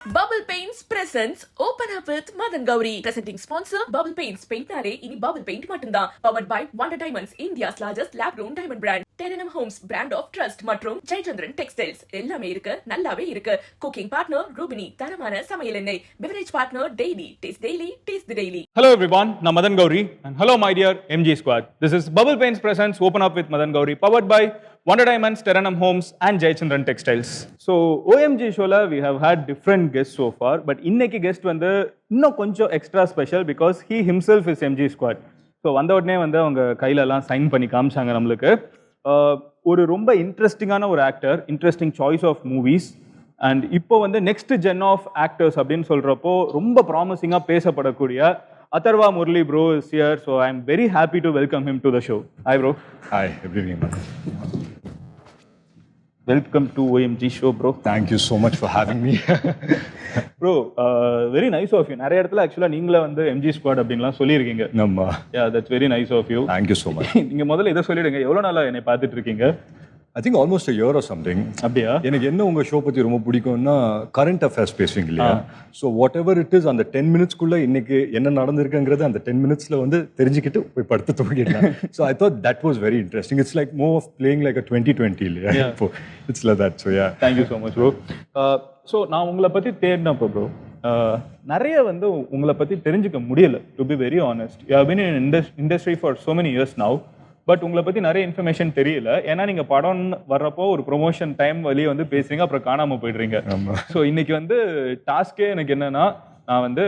Bubble Paints presents Open Up with Madan Gauri. Presenting sponsor Bubble Paints. Paint nare ini Bubble Paint mattumda. Powered by Wonder Diamonds, India's largest lab-grown diamond brand. 10mm Homes, brand of trust. மற்றும் Jayachandran textiles எல்லாமே இருக்கு, நல்லாவே இருக்கு. Cooking partner Rubini, தரமான சமையல் எண்ணெய். Beverage partner Daily, taste daily, taste the daily. Hello everyone, நான் Madan Gowri and hello my dear MG squad. This is Bubble Paints presents Open Up with Madan Gauri, powered by Wonder Diamonds, 10mm Homes and Jayachandran Textiles. So OMG showல we have had different guests so far, but இன்னைக்கு guest வந்து இன்னும் கொஞ்சம் extra special because he himself is MG squad. So வந்த உடனே வந்து அவங்க கையிலலாம் sign பண்ணி காமிச்சாங்க நம்மளுக்கு. ஒரு ரொம்ப இன்ட்ரெஸ்டிங்கான ஒரு actor, interesting choice of movies and இப்போ வந்து நெக்ஸ்ட் ஜென் ஆஃப் ஆக்டர்ஸ் அப்படின்னு சொல்கிறப்போ ரொம்ப ப்ராமிசிங்காக பேசப்படக்கூடிய Atharva Murali bro is here, so I am very happy to welcome him to the show. Hi bro. Hi, everyone. Welcome to OMG show bro. Thank you so much for having me. Bro, very nice of you. நிறைய இடத்துல ஆக்சுவலாக நீங்களே வந்து MG squad அப்படின்லாம் சொல்லியிருக்கீங்க. நம்ம Yeah, that's very nice of you. Thank you so much. நீங்க முதல்ல இதை சொல்லிடுங்க, எவ்வளோ நாளாக என்னை பார்த்துட்டு இருக்கீங்க? I think almost a year or something. அப்படியா? எனக்கு என்ன உங்கள் ஷோ பற்றி ரொம்ப பிடிக்கும்னா கரண்ட் அஃபேர்ஸ் பேசுவீங்க இல்லையா? So what ever it is அந்த 10 மினிட்ஸ்க்குள்ளே இன்னைக்கு என்ன நடந்திருக்குங்கிறது அந்த 10 மினிட்ஸில் வந்து தெரிஞ்சுக்கிட்டு போய் படுத்து தூங்கிடலாம். So I thought that was very interesting. It's like more of playing like 2020 இல்லையா? இப்போ it's like that. So yeah, thank you so much bro. So நான் உங்களை பற்றி தேடினப்போ ப்ரோ நிறைய வந்து உங்களை பற்றி தெரிஞ்சுக்க முடியல. To be very honest, you have been in industry for so many years now. But உங்களை பற்றி நிறைய இன்ஃபர்மேஷன் தெரியல. ஏன்னா நீங்கள் படம் வர்றப்போ ஒரு ப்ரொமோஷன் டைம் வழியே வந்து பேசுறீங்க, அப்புறம் காணாமல் போயிடுறீங்க. ஸோ இன்னைக்கு வந்து டாஸ்கே எனக்கு என்னன்னா, நான் வந்து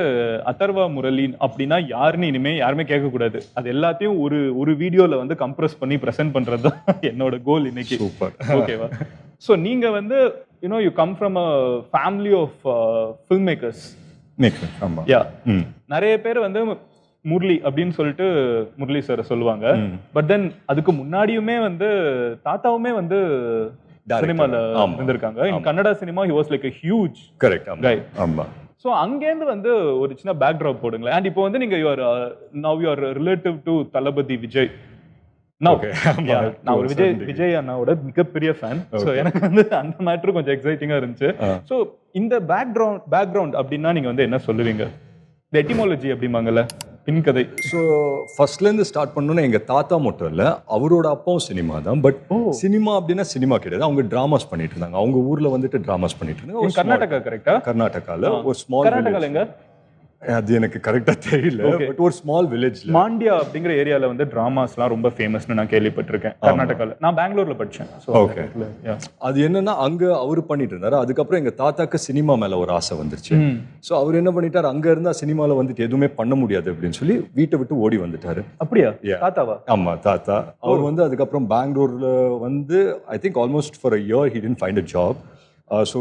அதர்வா முரளி அப்படின்னா யாருன்னு இனிமேல் யாருமே கேட்கக்கூடாது. அது எல்லாத்தையும் ஒரு வீடியோவில் வந்து கம்ப்ரெஸ் பண்ணி ப்ரெசென்ட் பண்ணுறது தான் என்னோட கோல் இன்னைக்கு. சூப்பர். ஓகேவா? ஸோ நீங்கள் வந்து you come from a family of film makers. ஆமாம். யா, நிறைய பேர் வந்து முரளி அப்படின்னு சொல்லிட்டு முரளி சார் சொல்லுவாங்க. பட் தென் அதுக்கு முன்னாடியுமே வந்து தாத்தாவுமே வந்து சினிமால இருந்திருக்காங்க. In Kannada cinema he was like a huge correct guy. ஆமா. ஸோ அங்கேருந்து வந்து ஒரு சின்ன பேக் ட்ராப் போடுங்களேன். அண்ட் இப்போ வந்து நீங்க now you are relative to Thalapathy Vijay. நான் ஒரு விஜய் அண்ணாவோட மிகப்பெரிய ஃபேன். ஸோ எனக்கு வந்து அந்த மேட்ரு கொஞ்சம் எக்ஸைட்டிங்கா இருந்துச்சு. ஸோ இந்த பேக்ரவுண்ட் அப்படின்னா நீங்க வந்து என்ன சொல்லுவீங்க? இந்த எட்டிமாலஜி அப்படிம்பாங்கல்ல, பின்கதை. ஸோ ஃபர்ஸ்ட்லேருந்து ஸ்டார்ட் பண்ணோன்னா எங்கள் தாத்தா மட்டும் இல்லை, அவரோட அப்பாவும் சினிமா தான். பட் சினிமா அப்படின்னா சினிமா கிடையாது, அவங்க டிராமாஸ் பண்ணிட்டு இருந்தாங்க. அவங்க ஊரில் வந்துட்டு டிராமாஸ் பண்ணிட்டு இருந்தாங்க. கர்நாடகா கரெக்டா? கர்நாடகாவில் ஒரு ஸ்மால். கர்நாடகாவில் எங்க? அது எனக்கு கரெக்டாக தெரியல. பட் ஒரு ஸ்மால் வில்லேஜ் மாண்டியா அப்படிங்கிற ஏரியாவில் வந்து டிராமாஸ்லாம் ரொம்ப ஃபேமஸ்னு நான் கேள்விப்பட்டிருக்கேன். கர்நாடகாவில் நான் பெங்களூர்ல படித்தேன். ஓகே. அது என்னன்னா அங்கே அவர் பண்ணிட்டு இருந்தாரு. அதுக்கப்புறம் எங்கள் தாத்தாக்கு சினிமா மேலே ஒரு ஆசை வந்துருச்சு. ஸோ அவர் என்ன பண்ணிட்டார், அங்கே இருந்தால் சினிமாவில் வந்துட்டு எதுவுமே பண்ண முடியாது அப்படின்னு சொல்லி வீட்டை விட்டு ஓடி வந்துட்டாரு. அப்படியா? தாத்தாவா? ஆமாம், தாத்தா. அவர் வந்து அதுக்கப்புறம் பெங்களூரில் வந்து I think almost for a year he didn't find a job. So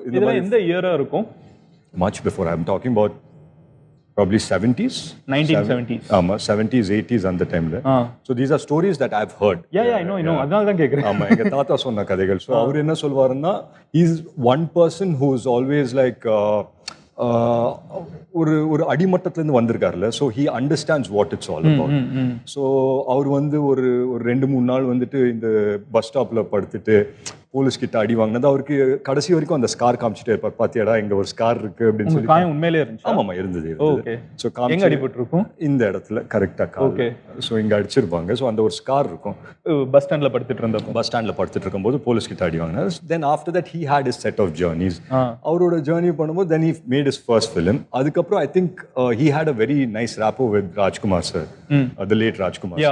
இதெல்லாம் எந்த இயராக இருக்கும்? Much before. I am talking about probably 70s, 1970s. ஆமா, 70s 80s அந்த டைம்ல. So these are stories that I've heard. Yeah, I know. அதனால தான் கேக்குறேன். ஆமா, எங்க தாத்தா சொன்ன கதைகள். So அவர் என்ன சொல்வாருன்னா, he is one person who is always like ஒரு அடிமட்டத்திலேருந்து வந்திருக்காருல்ல. So he understands what it's all about. So அவர் வந்து ஒரு 2-3 நாள் வந்துட்டு இந்த பஸ் ஸ்டாப்பில் படுத்துட்டு போலீஸ் கிட்ட அடி வாங்கினது அவருக்கு கடைசி வரைக்கும் அந்த ஸ்கார் காமிச்சிட்டே இருப்பார். பாத்தியாடா இங்க ஒரு ஸ்கார் இருக்கு அப்படின்னு சொல்லி. காயம் உண்மையிலே இருந்துச்சு? ஆமாமா, இருந்தது. ஓகே. சோ எங்க அடிபட்டு இருக்கும்? இந்த இடத்துல கரெக்டா கால். ஓகே. சோ இங்க அடிச்சிருப்பாங்க. சோ அந்த ஒரு ஸ்கார் இருக்கும். பஸ் ஸ்டாண்ட்ல படுத்துட்டு இருந்தப்போ. பஸ் ஸ்டாண்ட்ல படுத்துட்டு இருக்கும்போது போலீஸ் கிட்ட அடி வாங்கினார். Then after that he had his set of journeys. அவரோட ஜர்னி பண்ணும்போது then he made his first film. அதுக்கப்புறம் I think he had a very nice rapport with Rajkumar sir, the late Rajkumar.